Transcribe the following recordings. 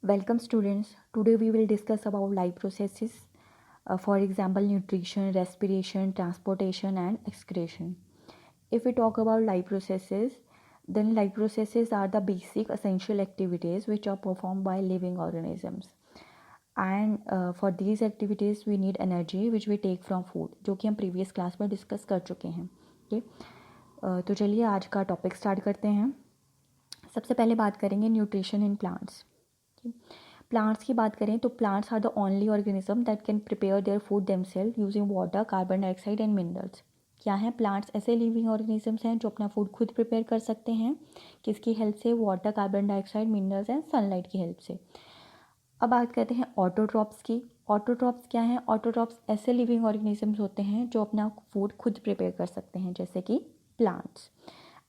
Welcome students. Today we will discuss about life processes, for example nutrition, respiration, transportation and excretion. If we talk about life processes, then life processes are the basic essential activities which are performed by living organisms. And for these activities we need energy which we take from food, जो कि हम previous class में discuss कर चुके हैं. Okay? तो चलिए आज का टॉपिक स्टार्ट करते हैं. सबसे पहले बात करेंगे न्यूट्रिशन इन प्लांट्स. प्लांट्स की बात करें तो plants are the only organism that can prepare their food themselves using water, carbon dioxide and minerals. क्या है? प्लांट्स ऐसे लिविंग ऑर्गेनिजम्स हैं जो अपना फूड खुद प्रिपेयर कर सकते हैं. किसकी हेल्प से? Water, carbon dioxide, minerals and sunlight की हेल्प से. अब बात करते हैं ऑटोट्रॉप्स की. ऑटोट्रॉप्स क्या हैं? ऑटोट्रॉप्स ऐसे लिविंग ऑर्गेनिजम्स होते हैं जो अपना फूड खुद प्रिपेयर कर सकते हैं, जैसे कि प्लांट्स.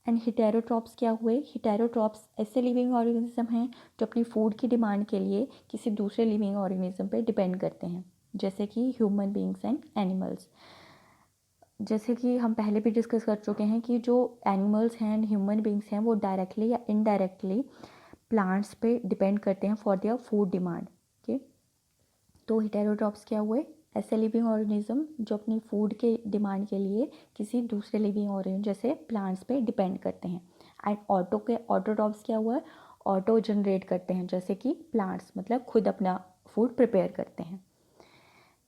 एंड हिटेरोट्रॉप्स क्या हुए? हिटेरोट्रॉप्स ऐसे लिविंग ऑर्गेनिज्म हैं जो अपनी फूड की डिमांड के लिए किसी दूसरे लिविंग ऑर्गेनिज्म पे डिपेंड करते हैं, जैसे कि ह्यूमन बींग्स एंड एनिमल्स. जैसे कि हम पहले भी डिस्कस कर चुके हैं कि जो एनिमल्स हैं एंड ह्यूमन बींग्स हैं वो डायरेक्टली या इनडायरेक्टली प्लांट्स पे डिपेंड करते हैं for their food demand. Okay, तो हिटेरोट्रॉप्स क्या हुए? ऐसे लिविंग ऑर्गेनिज्म जो अपनी फूड के डिमांड के लिए किसी दूसरे लिविंग ऑर्गेनिज्म जैसे प्लांट्स पे डिपेंड करते हैं. एंड ऑटोट्रॉप्स क्या हुआ? ऑटो जनरेट करते हैं, जैसे कि प्लांट्स, मतलब खुद अपना फूड प्रिपेयर करते हैं.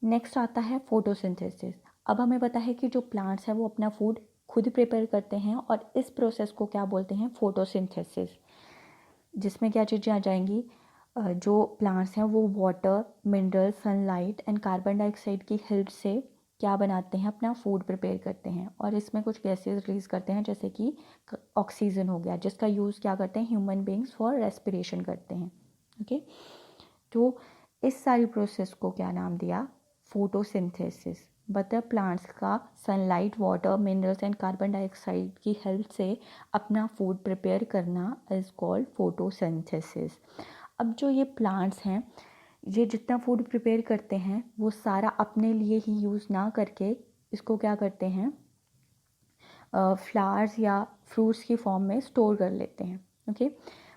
नेक्स्ट आता है फोटोसिंथेसिस. अब हमें पता है कि जो प्लांट्स हैं वो अपना फूड खुद प्रिपेयर करते हैं और इस प्रोसेस को क्या बोलते हैं? फोटोसिंथेसिस. जिसमें क्या चीज़ें आ जाएंगी? जो प्लांट्स हैं वो water, mineral, sunlight and carbon dioxide की हेल्प से क्या बनाते हैं? अपना फूड प्रिपेयर करते हैं. और इसमें कुछ गैसेस रिलीज करते हैं, जैसे कि ऑक्सीजन हो गया, जिसका यूज़ क्या करते हैं? ह्यूमन बींग्स फॉर रेस्पिरेशन करते हैं. ओके, तो इस सारी प्रोसेस को क्या नाम दिया? फोटोसिंथेसिस. मतलब प्लांट्स का sunlight, water, minerals and carbon dioxide की हेल्प से अपना फूड प्रिपेयर करना इज कॉल्ड फोटोसिंथेसिस. अब जो ये प्लांट्स हैं ये जितना फूड प्रिपेयर करते हैं वो सारा अपने लिए ही यूज़ ना करके इसको क्या करते हैं? फ्लावर्स या फ्रूट्स की फॉर्म में स्टोर कर लेते हैं. ओके,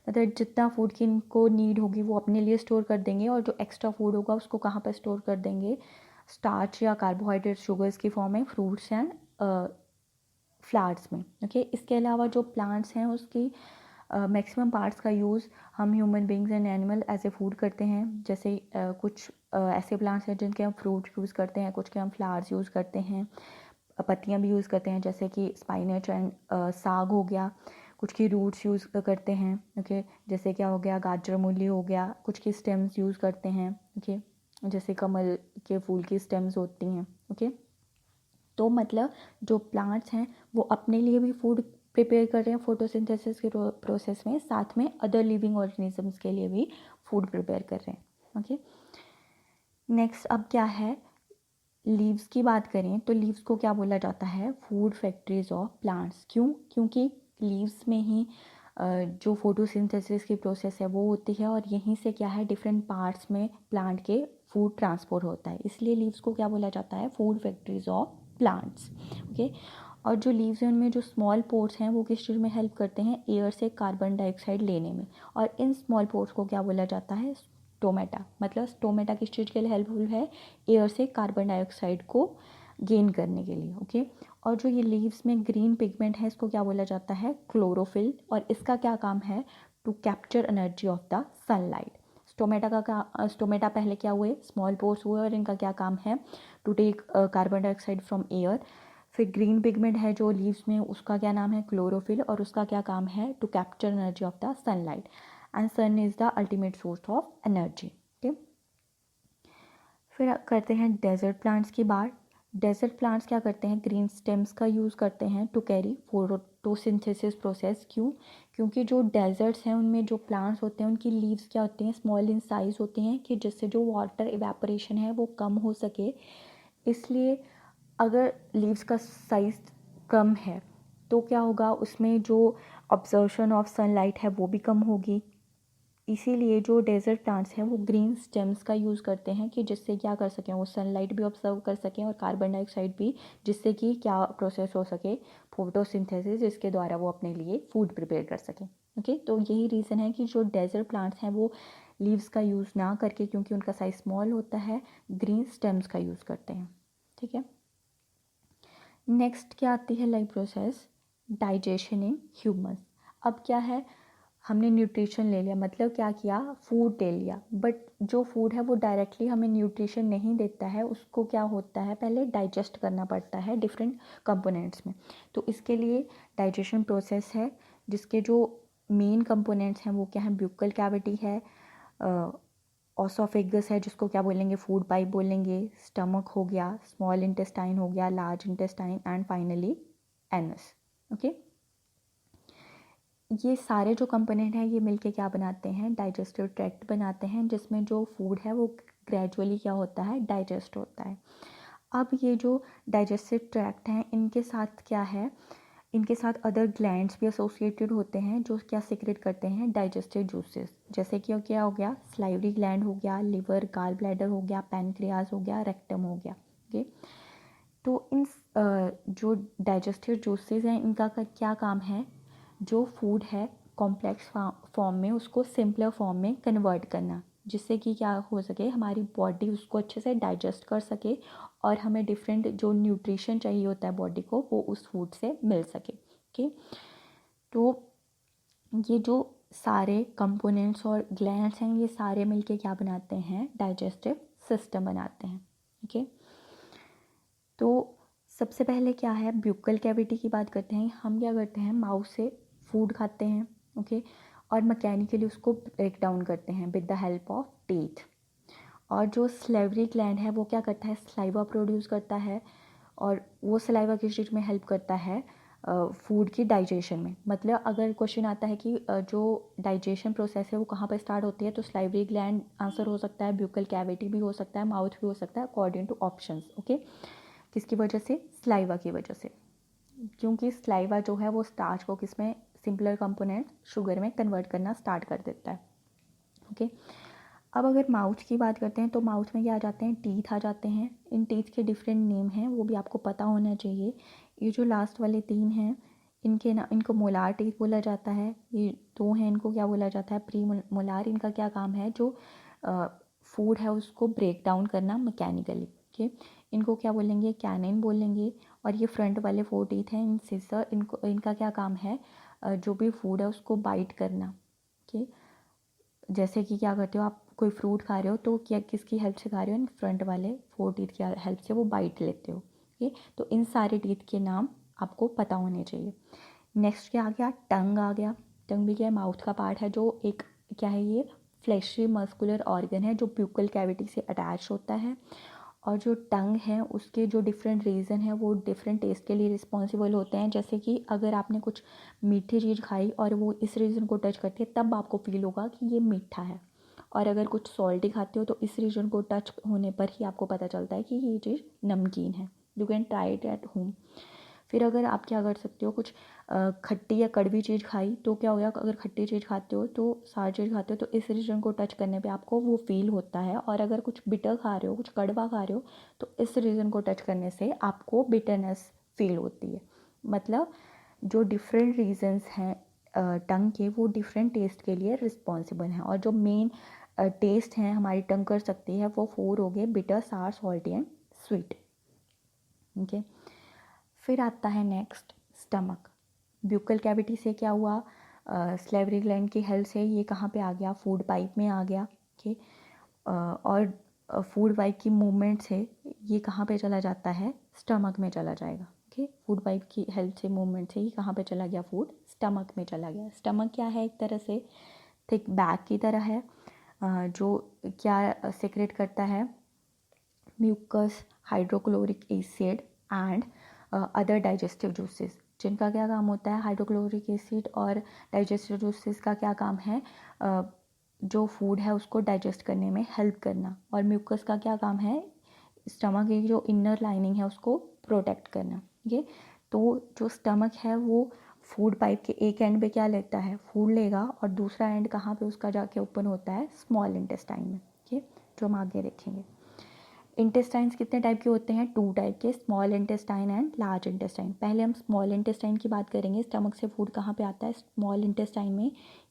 मतलब जितना फूड की इनको नीड होगी वो अपने लिए स्टोर कर देंगे और जो एक्स्ट्रा फूड होगा उसको कहाँ पर स्टोर कर देंगे? स्टार्च या कार्बोहाइड्रेट, शुगर्स की फॉर्म में फ्रूट्स एंड फ्लावर्स में. ओके, इसके अलावा जो प्लांट्स हैं उसकी मैक्सिमम पार्ट्स का यूज़ हम human beings and animal as a food करते हैं. जैसे कुछ ऐसे प्लांट्स हैं जिनके हम फ्रूट यूज़ करते हैं, कुछ के हम फ्लावर्स यूज़ करते हैं, पत्तियां भी यूज़ करते हैं, जैसे कि स्पाइनच एंड साग हो गया. कुछ की रूट्स यूज़ करते हैं. ओके, जैसे क्या हो गया? गाजर मूली हो गया. कुछ की स्टेम्स यूज़ करते हैं. ओके, जैसे कमल के फूल की स्टेम्स होती हैं. ओके, तो मतलब जो प्लांट्स हैं वो अपने लिए भी फूड प्रिपेयर कर रहे हैं फोटोसिंथेसिस के प्रोसेस में, साथ में अदर लिविंग ऑर्गेनिजम्स के लिए भी फूड प्रिपेयर कर रहे हैं. ओके, नेक्स्ट अब क्या है? लीव्स की बात करें तो लीव्स को क्या बोला जाता है? Food factories of plants. क्यों? क्योंकि लीव्स में ही जो फोटोसिंथेसिस की प्रोसेस है वो होती है और यहीं से क्या है? डिफरेंट पार्ट्स में प्लांट के फूड ट्रांसपोर्ट होता है. इसलिए लीव्स को क्या बोला जाता है? Food factories of plants. Okay, और जो लीव्स हैं उनमें जो स्मॉल पोर्स हैं वो किस चीज़ में हेल्प करते हैं? एयर से कार्बन डाइऑक्साइड लेने में. और इन स्मॉल पोर्स को क्या बोला जाता है? स्टोमेटा. मतलब स्टोमेटा किस चीज़ के लिए हेल्पफुल है? एयर से कार्बन डाइऑक्साइड को गेन करने के लिए. ओके, और जो ये लीव्स में ग्रीन पिगमेंट है इसको क्या बोला जाता है? क्लोरोफिल. और इसका क्या काम है? To capture energy of the sunlight. Stomata पहले क्या हुए? स्मॉल पोर्स हुए और इनका क्या काम है? To take carbon dioxide from air. फिर ग्रीन पिगमेंट है जो लीव्स में, उसका क्या नाम है? क्लोरोफिल. और उसका क्या काम है? To capture energy of the sunlight. And sun is the ultimate source of energy. Okay, फिर करते हैं डेजर्ट प्लांट्स की बात. डेजर्ट प्लांट्स क्या करते हैं? ग्रीन स्टेम्स का यूज़ करते हैं टू कैरी फोटोसिंथेसिस प्रोसेस. क्यों? क्योंकि जो डेजर्ट्स हैं उनमें जो प्लांट्स होते हैं उनकी लीव्स क्या होती हैं? स्मॉल इन साइज़ होती हैं, कि जिससे जो वाटर इवेपोरेशन है वो कम हो सके. इसलिए अगर लीव्स का साइज़ कम है तो क्या होगा? उसमें जो ऑब्जर्वेशन ऑफ सनलाइट है वो भी कम होगी. इसीलिए जो डेजर्ट प्लांट्स हैं वो ग्रीन स्टेम्स का यूज़ करते हैं, कि जिससे क्या कर सकें? वो सनलाइट भी ऑब्जर्व कर सकें और कार्बन डाइऑक्साइड भी, जिससे कि क्या प्रोसेस हो सके? फोटोसिंथेसिस, जिसके द्वारा वो अपने लिए फूड प्रिपेयर कर सकें. ओके, तो यही रीज़न है कि जो डेजर्ट प्लांट्स हैं वो लीव्स का यूज़ ना करके, क्योंकि उनका साइज स्मॉल होता है, ग्रीन स्टेम्स का यूज़ करते हैं। ठीक है। नेक्स्ट क्या आती है life process, digestion in humans. अब क्या है, हमने न्यूट्रिशन ले लिया, मतलब क्या किया, फूड ले लिया, बट जो फूड है वो डायरेक्टली हमें न्यूट्रिशन नहीं देता है, उसको क्या होता है पहले डाइजेस्ट करना पड़ता है डिफरेंट कंपोनेंट्स में। तो इसके लिए डाइजेशन प्रोसेस है, जिसके जो मेन कंपोनेंट्स हैं वो क्या है, ब्यूकल कैविटी है, ऑसोफेगस है जिसको क्या बोलेंगे, फूड पाइप बोलेंगे, स्टमक हो गया, स्मॉल इंटेस्टाइन हो गया, large intestine, and finally anus. Okay, ये सारे जो कंपोनेंट हैं ये मिलके क्या बनाते हैं, डाइजेस्टिव ट्रैक्ट बनाते हैं, जिसमें जो फूड है वो ग्रेजुअली क्या होता है, डाइजेस्ट होता है। अब ये जो डाइजेस्टिव ट्रैक्ट हैं इनके साथ क्या है, इनके साथ अदर ग्लैंड्स भी एसोसिएटेड होते हैं जो क्या सीक्रेट करते हैं डाइजेस्टिव जूसेस, जैसे कि क्या हो गया, स्लाइवरी ग्लैंड हो गया, लिवर, गाल ब्लैडर हो गया, पैनक्रियाज हो गया, रेक्टम हो गया। ओके, तो इन जो डाइजेस्टिव जूसेस हैं इनका क्या काम है, जो फूड है कॉम्प्लेक्स फॉर्म में उसको सिंपलर फॉर्म में कन्वर्ट करना, जिससे कि क्या हो सके, हमारी बॉडी उसको अच्छे से डाइजेस्ट कर सके और हमें डिफरेंट जो न्यूट्रिशन चाहिए होता है बॉडी को वो उस फूड से मिल सके। ओके, तो ये जो सारे कंपोनेंट्स और ग्लैंड्स हैं ये सारे मिलके क्या बनाते हैं, डाइजेस्टिव सिस्टम बनाते हैं। ओके, तो सबसे पहले क्या है, ब्यूकल कैविटी की बात करते हैं। हम क्या करते हैं, माउथ से फूड खाते हैं, ओके, और मैकेनिकली उसको ब्रेक डाउन करते हैं with the help of teeth. और जो स्लेवरी ग्लैंड है वो क्या करता है, सलाइवा प्रोड्यूस करता है, और वो सलाइवा किस चीज़ में हेल्प करता है, फूड की डाइजेशन में। मतलब अगर क्वेश्चन आता है कि जो डाइजेशन प्रोसेस है वो कहाँ पर स्टार्ट होती है, तो स्लाइवरी ग्लैंड आंसर हो सकता है, ब्यूकल कैविटी भी हो सकता है, माउथ भी हो सकता है, अकॉर्डिंग टू ऑप्शंस। ओके, किसकी वजह से, सलाइवा की वजह से, क्योंकि सलाइवा जो है वो स्टार्च को किसमें, सिंपलर कंपोनेंट शुगर में कन्वर्ट करना स्टार्ट कर देता है। ओके, अब अगर माउथ की बात करते हैं तो माउथ में क्या आ जाते हैं, टीथ आ जाते हैं। इन टीथ के डिफरेंट नेम हैं, वो भी आपको पता होना चाहिए। ये जो लास्ट वाले 3 हैं इनके ना, इनको मोलार टीथ बोला जाता है। ये 2 हैं इनको क्या बोला जाता है, प्री मोलार। इनका क्या काम है, जो फूड है उसको ब्रेक डाउन करना मैकेनिकली। ओके, इनको क्या बोलेंगे, कैनिन बोलेंगे। और ये फ्रंट वाले 4 टीथ हैं, इन सिसर, इनको, इनका क्या काम है, जो भी फूड है उसको बाइट करना। ओके, जैसे कि क्या करते हो आप, कोई फ्रूट खा रहे हो तो क्या किसकी हेल्प से खा रहे हो, इन फ्रंट वाले 4 टीथ की हेल्प से वो बाइट लेते हो। ओके, तो इन सारे टीथ के नाम आपको पता होने चाहिए। नेक्स्ट क्या आ गया, टंग आ गया। टंग भी क्या है, माउथ का पार्ट है, जो एक क्या है, ये फ्लैशी मस्कुलर ऑर्गन है जो प्यूकल कैविटी से अटैच होता है। और जो टंग है उसके जो डिफरेंट रीज़न है वो डिफरेंट टेस्ट के लिए रिस्पॉन्सिबल होते हैं। जैसे कि अगर आपने कुछ मीठी चीज़ खाई और वो इस रीजन को टच करती है तब आपको फील होगा कि ये मीठा है, और अगर कुछ सॉल्टी खाते हो तो इस रीजन को टच होने पर ही आपको पता चलता है कि ये चीज़ नमकीन है। You can try it at home. फिर अगर आप क्या कर सकते हो, कुछ खट्टी या कड़वी चीज़ खाई तो क्या होगा, अगर खट्टी चीज़ खाते हो तो सार चीज़ खाते हो तो इस रीजन को टच करने पे आपको वो फील होता है। और अगर कुछ बिटर खा रहे हो, कुछ कड़वा खा रहे हो तो इस रीजन को टच करने से आपको बिटरनेस फील होती है। मतलब जो डिफरेंट रीजन्स हैं टंग के, वो डिफरेंट टेस्ट के लिए रिस्पॉन्सिबल हैं। और जो मेन टेस्ट हैं हमारी टंग कर सकती है वो 4 हो गए, बिटर, सार, सॉल्टी एंड स्वीट। ओके, फिर आता है नेक्स्ट स्टमक। ब्यूकल कैविटी से क्या हुआ, स्लेवरी ग्लैंड की हेल्प से ये कहाँ पे आ गया, फूड पाइप में आ गया। ओके, और फूड पाइप की मूवमेंट से ये कहाँ पे चला जाता है, स्टमक में चला जाएगा। ओके, फूड पाइप की हेल्प से मूवमेंट से ये कहाँ पे चला गया, फूड स्टमक में चला गया। स्टमक क्या है, एक तरह से थिक बैग की तरह है, जो क्या सेक्रेट करता है, mucus, hydrochloric acid and other digestive juices, जिनका क्या काम होता है, हाइड्रोक्लोरिक एसिड और डाइजेस्टिव जूसेस का क्या काम है, जो फूड है उसको डाइजेस्ट करने में हेल्प करना। और म्यूकस का क्या काम है, स्टमक की जो इनर लाइनिंग है उसको प्रोटेक्ट करना। ये तो जो स्टमक है वो फूड पाइप के एक एंड पे क्या लेता है, फूड लेगा, और दूसरा एंड कहाँ पे उसका जाके ओपन होता है, स्मॉल इंटेस्टाइन में। ये जो हम आगे देखेंगे। इंटेस्टाइन्स कितने टाइप के होते हैं, 2 टाइप के, small intestine and large intestine. पहले हम स्मॉल इंटेस्टाइन की बात करेंगे, स्टमक से फूड कहाँ पे आता है, स्मॉल इंटेस्टाइन में।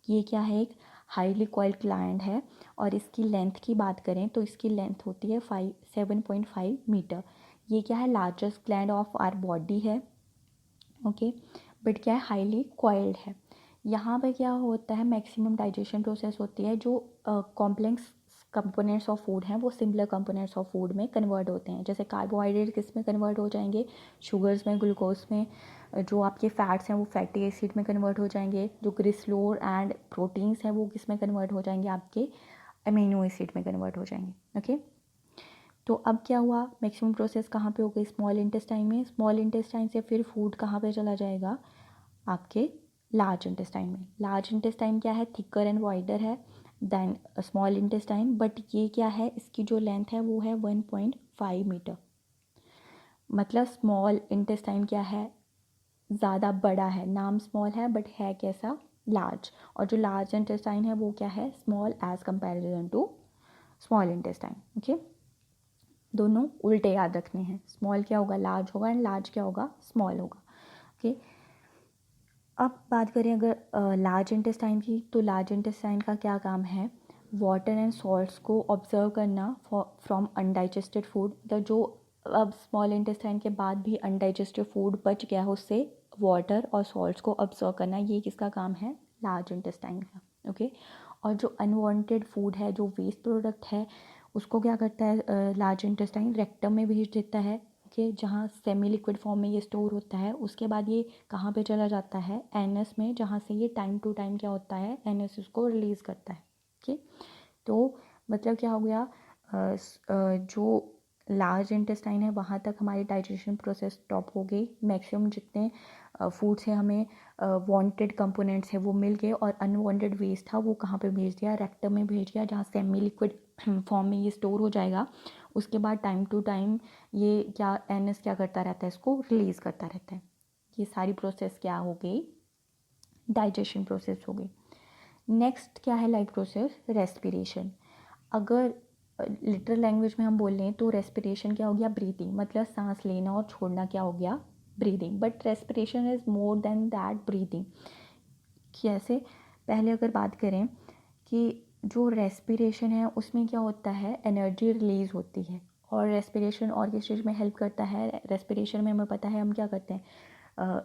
ये क्या है, एक हाईली कॉइल्ड ग्लैंड है और इसकी लेंथ की बात करें तो इसकी लेंथ होती है 7.5 मीटर। ये क्या है, largest gland of our body है, ओके। बट क्या है, हाईली कॉइल्ड है। यहाँ पे क्या होता है, मैक्सिमम डाइजेशन प्रोसेस होती है। जो कॉम्प्लेक्स कंपोनेंट्स ऑफ फूड हैं वो सिंपलर कंपोनेंट्स ऑफ फूड में कन्वर्ट होते हैं। जैसे कार्बोहाइड्रेट किस में कन्वर्ट हो जाएंगे, शुगर्स में, ग्लूकोज में। जो आपके फैट्स हैं वो फैटी एसिड में कन्वर्ट हो जाएंगे। जो ग्लिसरॉल एंड प्रोटीन्स हैं वो किस में कन्वर्ट हो जाएंगे, आपके अमीनो एसिड में कन्वर्ट हो जाएंगे, ओके। तो अब क्या हुआ, मैक्सिमम प्रोसेस कहाँ पे हो गई, स्मॉल इंटेस्टाइन में। स्मॉल इंटेस्टाइन से फिर फूड कहाँ पे चला जाएगा, आपके लार्ज इंटेस्टाइन में। लार्ज इंटेस्टाइन क्या है, थिकर एंड वाइडर है देन स्मॉल इंटेस्टाइन। बट ये क्या है, इसकी जो लेंथ है वो है 1.5 मीटर। मतलब स्मॉल इंटेस्टाइन क्या है, ज़्यादा बड़ा है, नाम स्मॉल है बट है कैसा, लार्ज। और जो लार्ज इंटेस्टाइन है वो क्या है, small as comparison to small intestine, okay. दोनों उल्टे याद रखने हैं, स्मॉल क्या होगा, लार्ज होगा, एंड लार्ज क्या होगा, स्मॉल होगा, ओके। अब बात करें अगर लार्ज इंटेस्टाइन की, तो लार्ज इंटेस्टाइन का क्या काम है, वाटर एंड सॉल्ट्स को ऑब्जर्व करना फ्रॉम अनडाइजेस्टेड फूड। मतलब जो अब स्मॉल इंटेस्टाइन के बाद भी अनडाइजेस्टेड फूड बच गया है उससे वाटर और सॉल्ट्स को ऑब्जर्व करना, ये किसका काम है, लार्ज इंटेस्टाइन का, ओके। और जो अनवांटेड फूड है, जो वेस्ट प्रोडक्ट है, उसको क्या करता है लार्ज इंटेस्टाइन, रेक्टम में भेज देता है, ओके, जहाँ सेमी लिक्विड फॉर्म में ये स्टोर होता है। उसके बाद ये कहाँ पे चला जाता है, एनस में, जहाँ से ये टाइम टू टाइम क्या होता है, एनस उसको रिलीज़ करता है, ओके। तो मतलब क्या हो गया, जो लार्ज इंटेस्टाइन है वहाँ तक हमारी डाइजेशन प्रोसेस स्टॉप हो गई। मैक्सिमम जितने फूड से हमें वांटेड कंपोनेंट्स है वो मिल गए, और अनवांटेड वेस्ट था वो कहाँ पे भेज दिया, रेक्टम में भेज दिया, जहाँ सेमी लिक्विड फॉर्म में ये स्टोर हो जाएगा। उसके बाद टाइम टू टाइम ये क्या, एनएस क्या करता रहता है, इसको रिलीज़ करता रहता है। ये सारी प्रोसेस क्या हो गई, डाइजेशन प्रोसेस हो गई। नेक्स्ट क्या है लाइफ प्रोसेस, रेस्पिरेशन। अगर लिटरल लैंग्वेज में हम बोल लें तो रेस्पिरेशन क्या हो गया, ब्रीदिंग। मतलब सांस लेना और छोड़ना क्या हो गया, breathing. But respiration is more than that breathing. कैसे, पहले अगर बात करें कि जो रेस्पिरेशन है उसमें क्या होता है, एनर्जी रिलीज़ होती है। और रेस्पिरेशन और किस चीज़ में हेल्प करता है, रेस्पिरेशन में हमें पता है हम क्या करते हैं,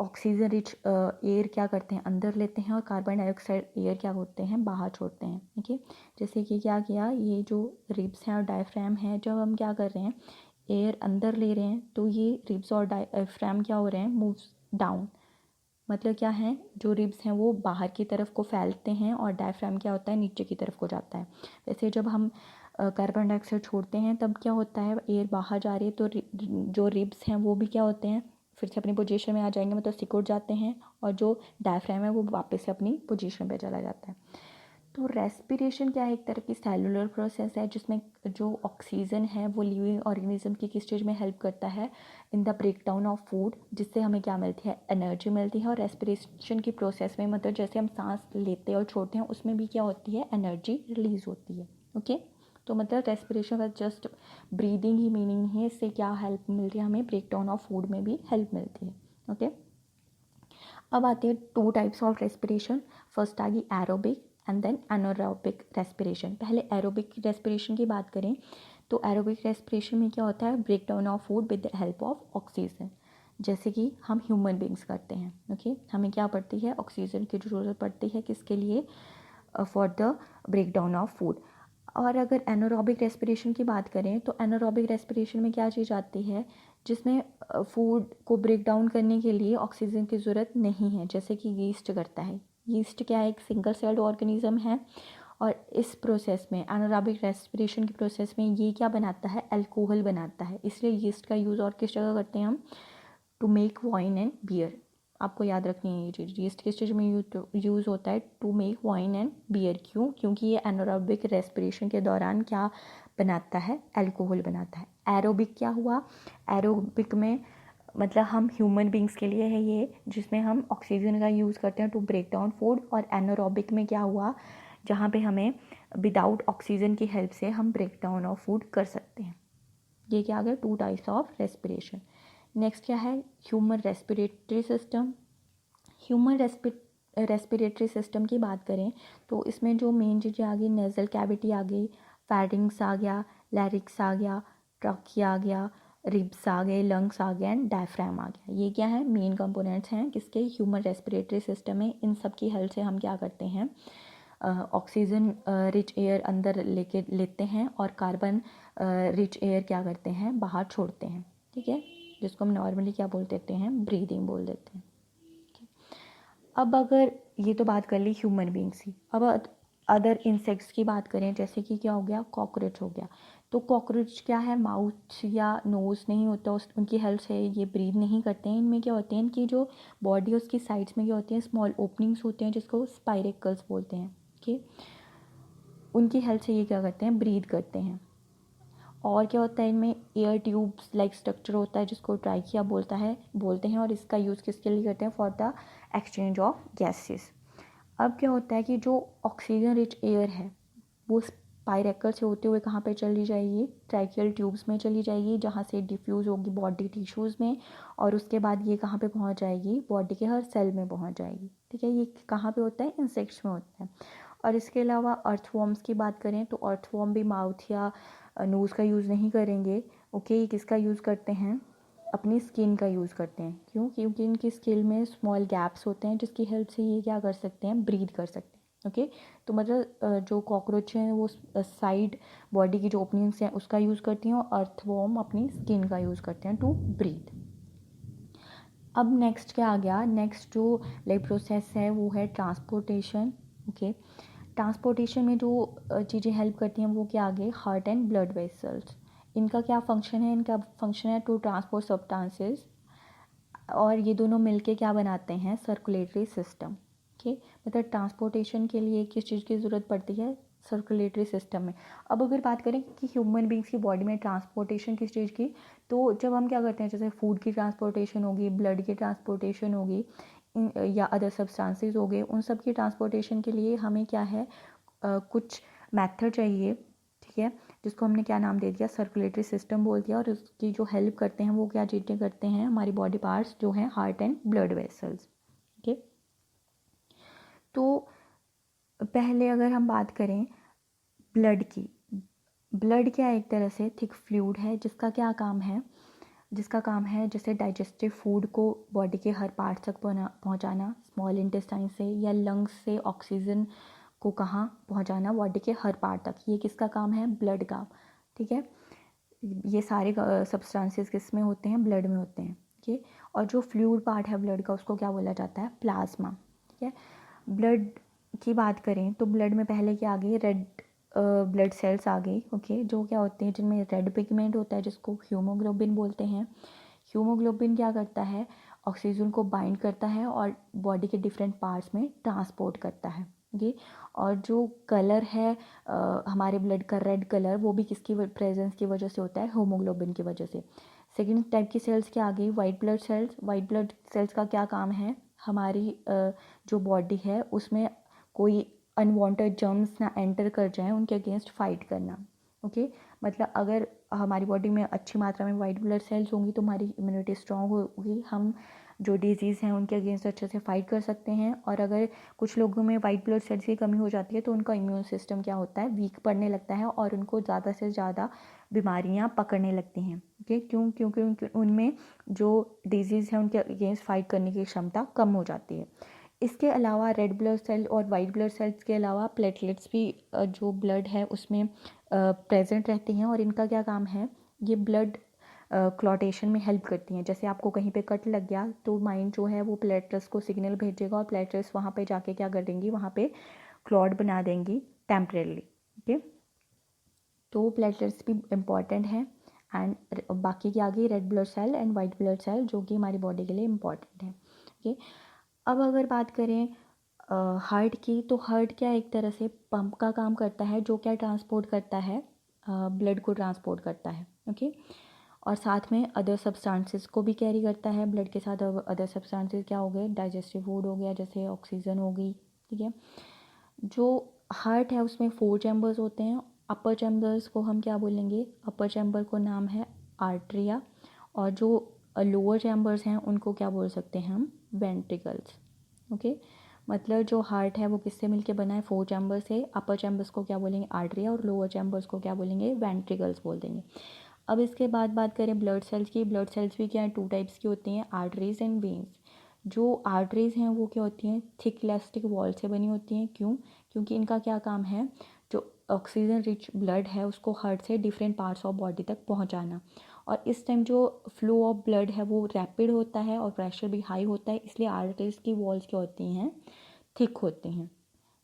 ऑक्सीजन रिच एयर क्या करते हैं, अंदर लेते हैं, और कार्बन डाइऑक्साइड एयर क्या होते हैं, बाहर छोड़ते हैं, ठीक है। जैसे कि क्या किया, ये जो रिब्स हैं और डायफ्राम है, जब हम क्या कर रहे हैं, एयर अंदर ले रहे हैं, तो ये रिब्स और डायफ्राम क्या हो रहे हैं, मूव्स डाउन। मतलब क्या है, जो रिब्स हैं वो बाहर की तरफ को फैलते हैं, और डायफ्राम क्या होता है, नीचे की तरफ को जाता है। वैसे जब हम कार्बन डाइऑक्साइड छोड़ते हैं तब क्या होता है, एयर बाहर जा रही है, तो जो रिब्स हैं वो भी क्या होते हैं, फिर से अपनी पोजीशन में आ जाएंगे, मतलब सिकुड़ जाते हैं, और जो डायफ्राम है वो वापस से अपनी पोजीशन पे चला जाता है। तो रेस्पिरेशन क्या है, एक तरह की सेलुलर प्रोसेस है, जिसमें जो ऑक्सीजन है वो लिविंग ऑर्गेनिज्म की किस चीज़ में हेल्प करता है, in the break down of food, जिससे हमें क्या मिलती है, एनर्जी मिलती है। और रेस्पिरेशन की प्रोसेस में, मतलब जैसे हम सांस लेते हैं और छोड़ते हैं, उसमें भी क्या होती है, एनर्जी रिलीज होती है, ओके। तो मतलब रेस्पिरेशन का जस्ट ब्रीदिंग ही मीनिंग है, इससे क्या हेल्प मिल रही है हमें, ब्रेक डाउन ऑफ फूड में भी हेल्प मिलती है, ओके। अब आते हैं two types of respiration. First आ गई aerobic and then anaerobic respiration. पहले एरोबिक रेस्पिरेशन की बात करें तो एरोबिक रेस्पिरेशन में क्या होता है, break down of food with the help of oxygen, जैसे कि हम ह्यूमन बींग्स करते हैं, ओके। हमें क्या पड़ती है, ऑक्सीजन की ज़रूरत पड़ती है, किसके लिए, for the break down of food. और अगर एनारोबिक रेस्पिरेशन की बात करें तो एनारोबिक रेस्पिरेशन में क्या चीज़ आती है, जिसमें फूड को ब्रेक डाउन करने के लिए ऑक्सीजन की ज़रूरत नहीं है, जैसे कि यीस्ट करता है। यीस्ट क्या है, एक सिंगल सेल्ड ऑर्गेनिज्म है, और इस प्रोसेस में, एनारोबिक रेस्पिरेशन की प्रोसेस में, ये क्या बनाता है, अल्कोहल बनाता है। इसलिए यीस्ट का यूज़ और किस जगह करते हैं हम, to make wine and beer. आपको याद रखनी है ये चीज़, यीस्ट किस चीज़ में यूज़ होता है, to make wine and beer. क्यों, क्योंकि ये एनारोबिक रेस्पिरेशन के दौरान क्या बनाता है, अल्कोहल बनाता है। एरोबिक क्या हुआ, एरोबिक में मतलब हम ह्यूमन बींग्स के लिए है ये, जिसमें हम ऑक्सीजन का यूज़ करते हैं टू ब्रेक डाउन फूड। और एनारोबिक में क्या हुआ, जहाँ पे हमें विदाउट ऑक्सीजन की हेल्प से हम ब्रेक डाउन ऑफ फूड कर सकते हैं। ये क्या आ गया, to types of respiration. Next क्या है, human respiratory system. Human respiratory system की बात करें तो इसमें जो मेन चीज़ें आ गई, नेज़ल कैविटी आ गई, फैरिंग्स आ गया, लैरिक्स आ गया, ट्रकिया आ गया, रिब्स आ गए, लंग्स आ गए एंड डायफ्राम आ गया। ये क्या है, मेन कंपोनेंट्स हैं किसके, ह्यूमन रेस्पिरेटरी सिस्टम में। इन सब की हेल्प से हम क्या करते हैं, ऑक्सीजन रिच एयर अंदर लेते हैं और कार्बन रिच एयर क्या करते हैं, बाहर छोड़ते हैं। ठीक है, जिसको हम नॉर्मली क्या बोल देते हैं, ब्रीदिंग बोल देते हैं। अब अगर ये तो बात कर ली ह्यूमन बींग्स की, अब अदर इंसेक्ट्स की बात करें, जैसे कि क्या हो गया, कॉकरोच हो गया। तो कॉकरोच क्या है, माउथ या नोज़ नहीं होता उनकी हेल्प से ये ब्रीद नहीं करते हैं। इनमें क्या होते हैं, इनकी जो बॉडी है उसकी साइड्स में क्या होती हैं, स्मॉल ओपनिंग्स होते हैं जिसको स्पाइरेकल्स बोलते हैं। ओके, उनकी हेल्प से ये क्या करते हैं, ब्रीद करते हैं। और क्या होता है, इनमें एयर ट्यूब्स लाइक स्ट्रक्चर होता है जिसको ट्राइकिया बोलते हैं, और इसका यूज़ किसके लिए करते हैं, for the exchange of gases. अब क्या होता है कि जो ऑक्सीजन रिच एयर है वो स्पाइरेकल से होते हुए कहाँ पे चली जाएगी, ट्राइकियल ट्यूब्स में चली जाएगी, जहाँ से डिफ्यूज़ होगी बॉडी टिश्यूज़ में, और उसके बाद ये कहाँ पे पहुँच जाएगी, बॉडी के हर सेल में पहुँच जाएगी। ठीक है, ये कहाँ पे होता है, इंसेक्ट्स में होता है। और इसके अलावा अर्थवॉर्म्स की बात करें तो अर्थवॉर्म भी माउथ या नोज़ का यूज़ नहीं करेंगे। ओके, ये किसका यूज़ करते हैं, अपनी स्किन का यूज़ करते हैं। क्यों, क्योंकि इनकी स्किन में स्मॉल गैप्स होते हैं जिसकी हेल्प से ये क्या कर सकते हैं, ब्रीद कर सकते हैं। ओके, तो मतलब जो कॉकरोच हैं वो साइड बॉडी की जो ओपनिंग्स हैं उसका यूज़ करती हैं, और अर्थवॉर्म अपनी स्किन का यूज़ करते हैं टू ब्रीद। अब नेक्स्ट क्या आ गया, नेक्स्ट जो लाइक प्रोसेस है वो है ट्रांसपोर्टेशन। ओके, ट्रांसपोर्टेशन में जो चीज़ें हेल्प करती हैं वो क्या आ गए, हार्ट एंड ब्लड वेसल्स। इनका क्या फंक्शन है, इनका फंक्शन है टू ट्रांसपोर्ट सब्सटेंसेस, और ये दोनों मिलके क्या बनाते हैं, सर्कुलेटरी सिस्टम। ओके, मतलब ट्रांसपोर्टेशन के लिए किस चीज़ की ज़रूरत पड़ती है, सर्कुलेटरी सिस्टम में। अब अगर बात करें कि ह्यूमन बींग्स की बॉडी में ट्रांसपोर्टेशन किस चीज़ की, तो जब हम क्या करते हैं, जैसे फूड की ट्रांसपोर्टेशन होगी, ब्लड की ट्रांसपोर्टेशन होगी, या अदर सब्सटेंसेस हो गए, उन सब की ट्रांसपोर्टेशन के लिए हमें क्या है, कुछ मेथड चाहिए। ठीक है, जिसको हमने क्या नाम दे दिया, सर्कुलेटरी सिस्टम बोल दिया, और उसकी जो हेल्प करते हैं वो क्या चीज़ें करते हैं, हमारी बॉडी पार्ट्स जो हैं, heart and blood vessels. Okay, तो पहले अगर हम बात करें ब्लड की, ब्लड क्या एक तरह से थिक फ्लूइड है जिसका क्या काम है, जैसे डाइजेस्टिव फूड को बॉडी के हर पार्ट तक पहुंचाना, स्मॉल इंटेस्टाइन से या लंग्स से ऑक्सीजन को कहाँ पहुंचाना, बॉडी के हर पार्ट तक, ये किसका काम है, ब्लड का। ठीक है, ये सारे सब्सटेंसेस किस में होते हैं, ब्लड में होते हैं। ठीक है, और जो फ्लूइड पार्ट है ब्लड का उसको क्या बोला जाता है, प्लाज्मा। ठीक है, ब्लड की बात करें तो ब्लड में पहले क्या आ गई, रेड ब्लड सेल्स आ गई। ओके, जो क्या होते हैं, जिनमें रेड पिगमेंट होता है जिसको हीमोग्लोबिन बोलते हैं। हीमोग्लोबिन क्या करता है, ऑक्सीजन को बाइंड करता है और बॉडी के डिफरेंट पार्ट्स में ट्रांसपोर्ट करता है। ओके, और जो कलर है हमारे ब्लड का रेड कलर, वो भी किसकी प्रेजेंस की वजह से होता है, हीमोग्लोबिन की वजह से। सेकेंड टाइप की सेल्स क्या आ गई, white blood cells. White blood cells का क्या काम है, हमारी जो बॉडी है उसमें कोई अनवांटेड जर्म्स ना एंटर कर जाएं, उनके अगेंस्ट फाइट करना। ओके, मतलब अगर हमारी बॉडी में अच्छी मात्रा में वाइट ब्लड सेल्स होंगी तो हमारी इम्यूनिटी स्ट्रॉन्ग होगी, हम जो डिजीज़ हैं उनके अगेंस्ट अच्छे से फाइट कर सकते हैं। और अगर कुछ लोगों में वाइट ब्लड सेल्स की कमी हो जाती है तो उनका इम्यून सिस्टम क्या होता है, वीक पड़ने लगता है और उनको ज़्यादा से ज़्यादा बीमारियां पकड़ने लगती हैं। ओके, क्योंकि उनमें जो डिजीज़ है उनके अगेंस्ट फाइट करने की क्षमता कम हो जाती है। इसके अलावा रेड ब्लड सेल और वाइट ब्लड सेल्स के अलावा प्लेटलेट्स भी जो ब्लड है उसमें प्रेजेंट रहती हैं, और इनका क्या काम है, ये ब्लड क्लॉटेशन में हेल्प करती हैं। जैसे आपको कहीं पे कट लग गया तो माइंड जो है वो प्लेटलेट्स को सिग्नल भेजेगा और प्लेटलेट्स वहाँ पे जाके क्या कर देंगी, वहाँ पे क्लॉट बना देंगी टेम्परेली। ओके, तो प्लेटलेट्स भी इम्पॉर्टेंट हैं। एंड बाकी की आ गई red blood cell and white blood cell जो कि हमारी बॉडी के लिए इम्पॉर्टेंट है। ओके, अब अगर बात करें हार्ट की, तो हार्ट क्या एक तरह से पंप का काम करता है जो क्या ट्रांसपोर्ट करता है, ब्लड को ट्रांसपोर्ट करता है। ओके, और साथ में अदर सब्सटेंसेस को भी कैरी करता है। ब्लड के साथ अदर सब्सटेंसेस क्या हो गए, डाइजेस्टिव फूड हो गया, जैसे ऑक्सीजन हो गई। ठीक है, जो हार्ट है उसमें 4 चैम्बर्स होते हैं। अपर चैम्बर्स को हम क्या बोलेंगे, अपर चैम्बर को नाम है आर्ट्रिया, और जो लोअर चैम्बर्स हैं उनको क्या बोल सकते हैं हम, वेंट्रिकल्स। ओके, मतलब जो हार्ट है वो किससे मिलके बना है, 4 चैम्बर से। अपर चैम्बर्स को क्या बोलेंगे, आर्टरी, और लोअर चैम्बर्स को क्या बोलेंगे, वेंट्रिकल्स बोल देंगे। अब इसके बाद बात करें ब्लड सेल्स की। ब्लड सेल्स भी क्या है, 2 टाइप्स की होती हैं, आर्टरीज एंड वेन्स। जो आर्टरीज हैं वो क्या होती हैं, थिक इलास्टिक वॉल से बनी होती हैं। क्यों, क्योंकि इनका क्या काम है, जो ऑक्सीजन रिच ब्लड है उसको हार्ट से डिफरेंट पार्ट्स ऑफ बॉडी तक पहुंचाना। और इस टाइम जो फ्लो ऑफ ब्लड है वो रैपिड होता है और प्रेशर भी हाई होता है, इसलिए आर्टरीज की वॉल्स क्या होती हैं, थिक होती हैं।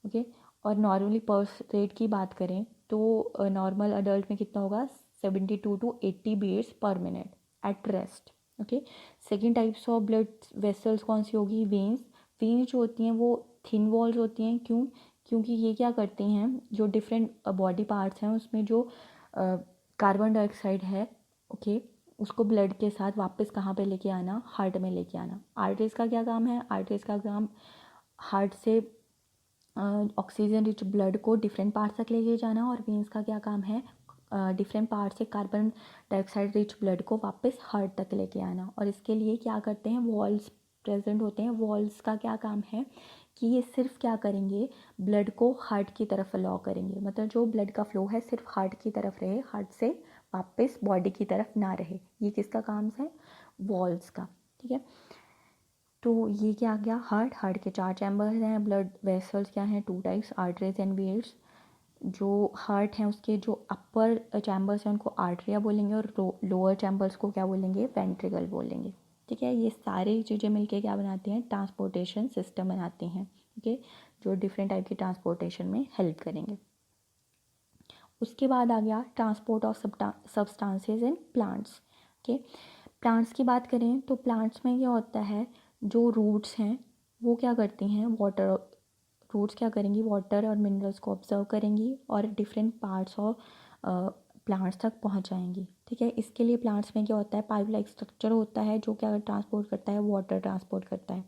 ओके। और नॉर्मली पल्स रेट की बात करें तो नॉर्मल अडल्ट में कितना होगा, 72 to 80 beats per minute at rest. Okay. Second types of blood vessels कौन सी होगी, वेन्स। वेन्स जो होती हैं वो थिन वॉल्स होती हैं। क्यों, क्योंकि ये क्या करती हैं, जो डिफरेंट बॉडी पार्ट्स हैं उसमें जो कार्बन डाइऑक्साइड है, ओके, उसको ब्लड के साथ वापस कहाँ पे लेके आना, हार्ट में लेके आना। आर्टरीज का क्या काम है, आर्टरीज का काम हार्ट से ऑक्सीजन रिच ब्लड को डिफरेंट पार्ट्स तक लेके जाना, और वेन्स का क्या काम है, डिफरेंट पार्ट से कार्बन डाइऑक्साइड रिच ब्लड को वापस हार्ट तक लेके आना। और इसके लिए क्या करते हैं, वॉल्स प्रेजेंट होते हैं। वॉल्स का क्या काम है कि ये सिर्फ क्या करेंगे, ब्लड को हार्ट की तरफ अलाउ करेंगे। मतलब जो ब्लड का फ्लो है सिर्फ हार्ट की तरफ रहे, हार्ट से वापस बॉडी की तरफ ना रहे। ये किसका काम है, वॉल्स का। ठीक है। तो ये क्या आ गया, हार्ट के 4 चैम्बर्स हैं। ब्लड वेसल्स क्या हैं, 2 टाइप्स, आर्टरीज एंड वेन्स। जो हार्ट हैं उसके जो अपर चैम्बर्स हैं उनको आर्टरिया बोलेंगे, और लोअर चैम्बर्स को क्या बोलेंगे, वेंट्रिकल बोलेंगे। ठीक है। ये सारी चीज़ें मिलके क्या बनाती हैं, ट्रांसपोर्टेशन सिस्टम बनाती हैं। ओके, जो डिफरेंट टाइप की ट्रांसपोर्टेशन में हेल्प करेंगे। उसके बाद आ गया transport of substances in plants. Okay, plants की बात करें तो प्लांट्स में क्या होता है, जो रूट्स हैं वो क्या करती हैं, वाटर, रूट्स क्या करेंगी, वाटर और मिनरल्स को ऑब्जर्व करेंगी और डिफरेंट पार्ट्स ऑफ प्लांट्स तक पहुंचाएंगी। ठीक है। इसके लिए प्लांट्स में क्या होता है, पाइप लाइक स्ट्रक्चर होता है जो क्या ट्रांसपोर्ट करता है, वाटर ट्रांसपोर्ट करता है।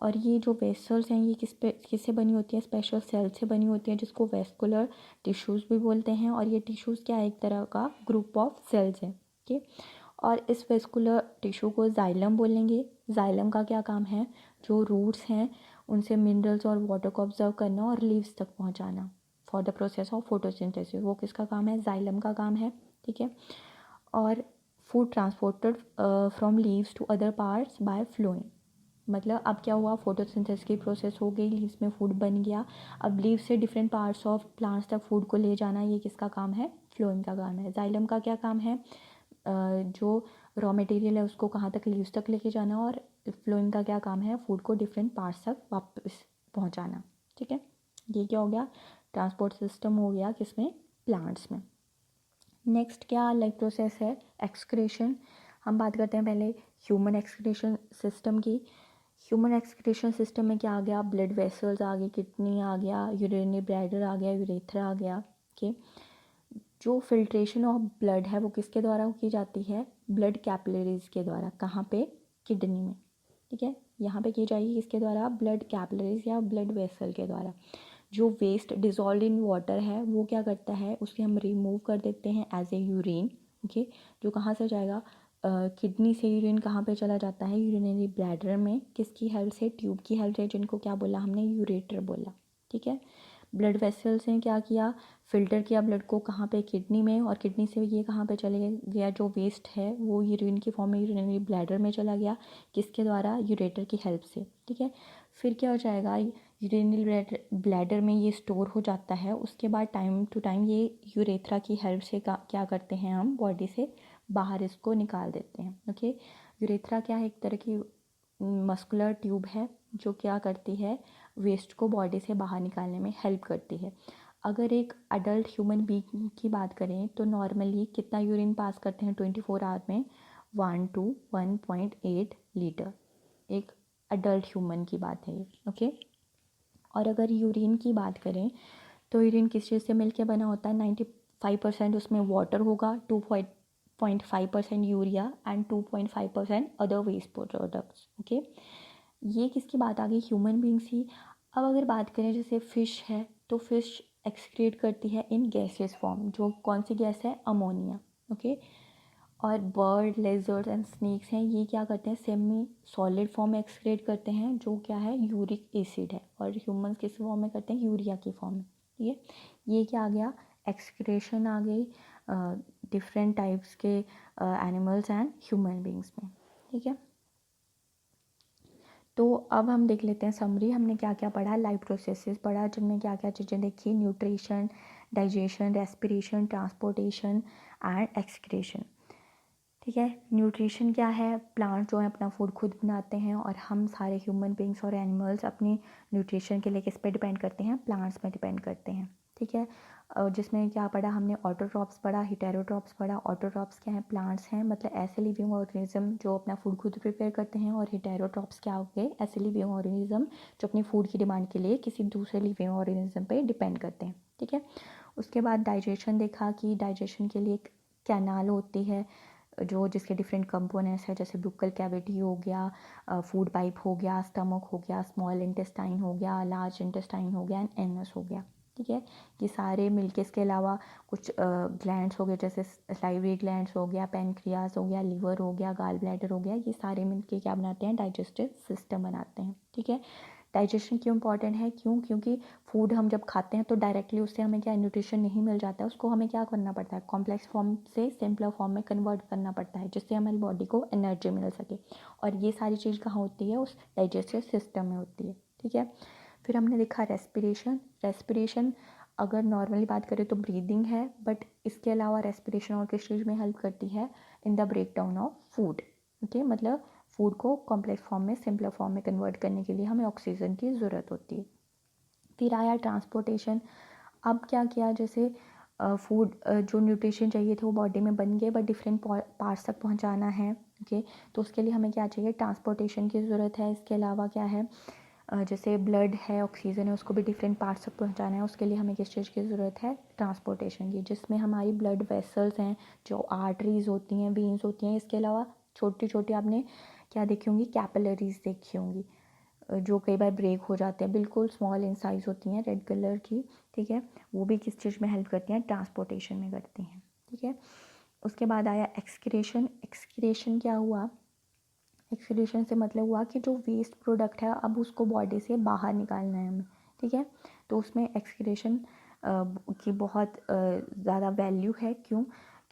और ये जो वेसल्स हैं ये किससे बनी होती है, स्पेशल सेल से बनी होती है जिसको वेस्कुलर टिश्यूज़ भी बोलते हैं। और ये टिश्यूज़ क्या है, एक तरह का ग्रुप ऑफ सेल्स है। ठीक। और इस वेस्कुलर टिश्यू को जाइलम बोलेंगे। जाइलम का क्या काम है, जो रूट्स हैं उनसे मिनरल्स और वाटर को ऑब्जर्व करना और लीव्स तक पहुंचाना for the process of photosynthesis, वो किसका काम है, जाइलम का काम है। ठीक है। और food transported from leaves to other parts by flowing. मतलब अब क्या हुआ, फोटोसिंथेसिस की प्रोसेस हो गई, लीव्स में फूड बन गया। अब लीव्स से डिफरेंट पार्ट्स ऑफ प्लांट्स तक फूड को ले जाना, ये किसका काम है, फ्लोइंग का काम है। जाइलम का क्या काम है, जो रॉ मटेरियल है उसको कहाँ तक, लीव्स तक लेके जाना। और फ्लोइंग का क्या काम है, फूड को डिफरेंट पार्ट्स तक वापस पहुँचाना। ठीक है। ये क्या हो गया, ट्रांसपोर्ट सिस्टम हो गया किसमें, प्लांट्स में। नेक्स्ट क्या लाइफ प्रोसेस है, एक्सक्रीशन। हम बात करते हैं पहले ह्यूमन एक्सक्रीशन सिस्टम की। ह्यूमन एक्सक्रीशन सिस्टम में क्या आ गया, ब्लड वेसल्स आ गए, किडनी आ गया, यूरिनरी ब्लैडर आ गया, यूरेथ्रा आ गया। ओके। जो फिल्ट्रेशन ऑफ ब्लड है वो किसके द्वारा की जाती है, ब्लड कैपिलरीज के द्वारा। कहाँ पे, किडनी में। ठीक है। यहाँ पे की जाएगी किसके द्वारा, ब्लड कैपिलरीज या ब्लड वेसल के द्वारा। जो वेस्ट डिजॉल्व इन वाटर है वो क्या करता है, उसे हम रिमूव कर देते हैं एज ए यूरिन। ओके। जो कहाँ से जाएगा, किडनी से यूरिन कहाँ पे चला जाता है, यूरिनरी ब्लैडर में। किसकी हेल्प से, ट्यूब की हेल्प से, जिनको क्या बोला हमने, यूरेटर बोला। ठीक है। ब्लड वेसल्स ने क्या किया, फिल्टर किया ब्लड को, कहाँ पे, किडनी में। और किडनी से ये कहाँ पे चले गया, जो वेस्ट है वो यूरिन की फॉर्म में यूरिनरी ब्लैडर में चला गया, किसके द्वारा, यूरेटर की हेल्प से। ठीक है। फिर क्या हो जाएगा, यूरिनरी ब्लैडर में ये स्टोर हो जाता है। उसके बाद टाइम टू टाइम ये यूरेथ्रा की हेल्प से क्या करते हैं, हम बॉडी से बाहर इसको निकाल देते हैं। ओके। यूरेथ्रा क्या है, एक तरह की मस्कुलर ट्यूब है जो क्या करती है, वेस्ट को बॉडी से बाहर निकालने में हेल्प करती है। अगर एक अडल्ट ह्यूमन बीइंग की बात करें तो नॉर्मली कितना यूरिन पास करते हैं 24 आवर में, 1 to 1.8 लीटर। एक अडल्ट ह्यूमन की बात है ये। ओके। और अगर यूरिन की बात करें तो यूरिन किस चीज़ से मिलके बना होता है, 95% उसमें वाटर होगा, 2.5% urea and 2.5% other waste products. Okay. ये किसकी बात आ गई, ह्यूमन बींग्स ही। अब अगर बात करें जैसे फ़िश है तो फ़िश एक्सक्रीट करती है इन गैसियस फॉर्म, जो कौन सी गैस है, अमोनिया। ओके। और बर्ड, लेजर्ड एंड स्नेक्स हैं, ये क्या करते हैं, सेमी सॉलिड फॉर्म में एक्सक्रीट करते हैं, जो क्या है, यूरिक एसिड है। और ह्यूमंस किस फॉर्म में करते हैं, यूरिया की फॉर्म में। ठीक है, ये क्या आ गया, एक्सक्रेशन आ गई डिफरेंट टाइप्स के एनिमल्स एंड ह्यूमन बींग्स में। ठीक है, तो अब हम देख लेते हैं समरी, हमने क्या क्या पढ़ा, लाइफ प्रोसेसेस पढ़ा, जिनमें क्या क्या चीज़ें देखी, nutrition, digestion, respiration, transportation and excretion. ठीक है, न्यूट्रिशन क्या है, प्लांट जो है अपना फूड खुद बनाते हैं, और हम सारे ह्यूमन बींग्स और एनिमल्स अपनी न्यूट्रिशन के लिए किस पे डिपेंड करते हैं, प्लांट्स पे डिपेंड करते हैं। ठीक है, जिसमें क्या पढ़ा हमने, ऑटोट्रॉप्स पढ़ा, हेटेरोट्रॉप्स पढ़ा। ऑटोट्रॉप्स क्या है, प्लांट्स हैं, मतलब ऐसे लिविंग ऑर्गेनिज्म जो अपना फूड खुद प्रिपेयर करते हैं। और हेटेरोट्रॉप्स क्या हो गए, ऐसे लिविंग ऑर्गेनिज्म जो अपनी फूड की डिमांड के लिए किसी दूसरे लिविंग ऑर्गेनिज्म पे डिपेंड करते हैं। ठीक है, उसके बाद डाइजेशन देखा कि डाइजेशन के लिए एक कैनाल होती है जो जिसके डिफरेंट कंपोनेंट्स है, जैसे बुक्कल कैविटी हो गया, फूड पाइप हो गया, स्टमक हो गया, स्मॉल इंटेस्टाइन हो गया, लार्ज इंटेस्टाइन हो गया एंड एनस हो गया। ठीक है, ये सारे मिलके, इसके अलावा कुछ ग्लैंड्स हो गए, जैसे सलाइवरी ग्लैंड्स हो गया, पेनक्रियास हो गया, लीवर हो गया, गाल ब्लैडर हो गया, ये सारे मिलके क्या बनाते हैं, डाइजेस्टिव सिस्टम बनाते हैं। ठीक है, डाइजेशन क्यों इंपॉर्टेंट है, क्योंकि फूड हम जब खाते हैं तो डायरेक्टली उससे हमें क्या, न्यूट्रिशन नहीं मिल जाता है, उसको हमें क्या करना पड़ता है, कॉम्प्लेक्स फॉर्म से सिंपलर फॉर्म में कन्वर्ट करना पड़ता है, जिससे हमारी बॉडी को एनर्जी मिल सके। और ये सारी चीज़ कहाँ होती है, उस डाइजेस्टिव सिस्टम में होती है। ठीक है, फिर हमने देखा रेस्पिरेशन। रेस्पिरेशन अगर नॉर्मली बात करें तो ब्रीदिंग है, बट इसके अलावा रेस्पिरेशन और किस चीज़ में हेल्प करती है, in the break down of food. Okay, मतलब फूड को कॉम्प्लेक्स फॉर्म में सिंपलर फॉर्म में कन्वर्ट करने के लिए हमें ऑक्सीजन की ज़रूरत होती है। फिर आया ट्रांसपोर्टेशन। अब क्या किया, जैसे फूड जो न्यूट्रिशन चाहिए थे वो बॉडी में बन गए, बट डिफरेंट पार्ट्स तक पहुंचाना है। ओके, तो उसके लिए हमें क्या चाहिए, ट्रांसपोर्टेशन की ज़रूरत है। इसके अलावा क्या है, जैसे ब्लड है, ऑक्सीजन है, उसको भी डिफरेंट पार्ट्स तक पहुंचाना है, उसके लिए हमें किस चीज़ की ज़रूरत है, ट्रांसपोर्टेशन की, जिसमें हमारी ब्लड वेसल्स हैं, जो आर्टरीज होती हैं, वेन्स होती हैं। इसके अलावा छोटी छोटी आपने क्या देखी होंगी, कैपिलरीज देखी होंगी, जो कई बार ब्रेक हो जाते हैं, बिल्कुल स्मॉल इन साइज़ होती हैं, रेड कलर की। ठीक है, वो भी किस चीज़ में हेल्प करती हैं, ट्रांसपोर्टेशन में करती हैं। ठीक है, उसके बाद आया एक्सक्रेशन। एक्सक्रेशन क्या हुआ, एक्सक्रेशन से मतलब हुआ कि जो वेस्ट प्रोडक्ट है अब उसको बॉडी से बाहर निकालना है हमें। ठीक है, तो उसमें एक्सक्रेशन की बहुत ज़्यादा वैल्यू है।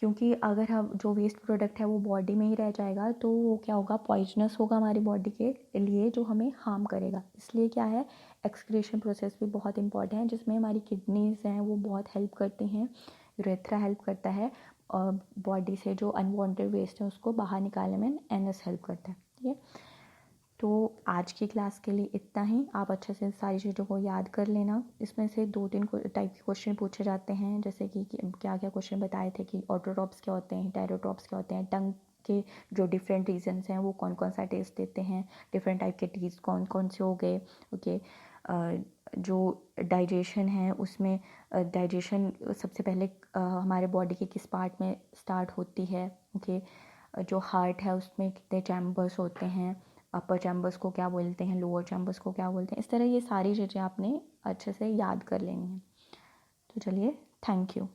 क्योंकि अगर हम जो वेस्ट प्रोडक्ट है वो बॉडी में ही रह जाएगा तो वो क्या होगा, पॉइजनस होगा हमारी बॉडी के लिए, जो हमें हार्म करेगा। इसलिए क्या है, एक्सक्रेशन प्रोसेस भी बहुत इंपॉर्टेंट है, जिसमें हमारी किडनीज़ हैं वो बहुत हेल्प करती हैं, यूरेथ्रा हेल्प करता है, और बॉडी से जो अनवांटेड वेस्ट है उसको बाहर निकालने में एनएस हेल्प करता है। ठीक है, तो आज की क्लास के लिए इतना ही। आप अच्छे से सारी चीज़ों को याद कर लेना। इसमें से 2-3 टाइप के क्वेश्चन पूछे जाते हैं, जैसे कि क्या क्या क्वेश्चन बताए थे कि ऑटोट्रॉप्स क्या होते हैं, हेटेरोट्रॉप्स क्या होते हैं, टंग के जो डिफरेंट रीजन्स हैं वो कौन कौन सा टेस्ट देते हैं, डिफरेंट टाइप के टीथ कौन कौन से हो गए। ओके, जो डाइजेशन है उसमें डाइजेशन सबसे पहले हमारे बॉडी के किस पार्ट में स्टार्ट होती है। ओके, जो हार्ट है उसमें कितने चैम्बर्स होते हैं, अपर चैम्बर्स को क्या बोलते हैं, लोअर चैम्बर्स को क्या बोलते हैं, इस तरह ये सारी चीज़ें आपने अच्छे से याद कर लेनी है। तो चलिए, थैंक यू।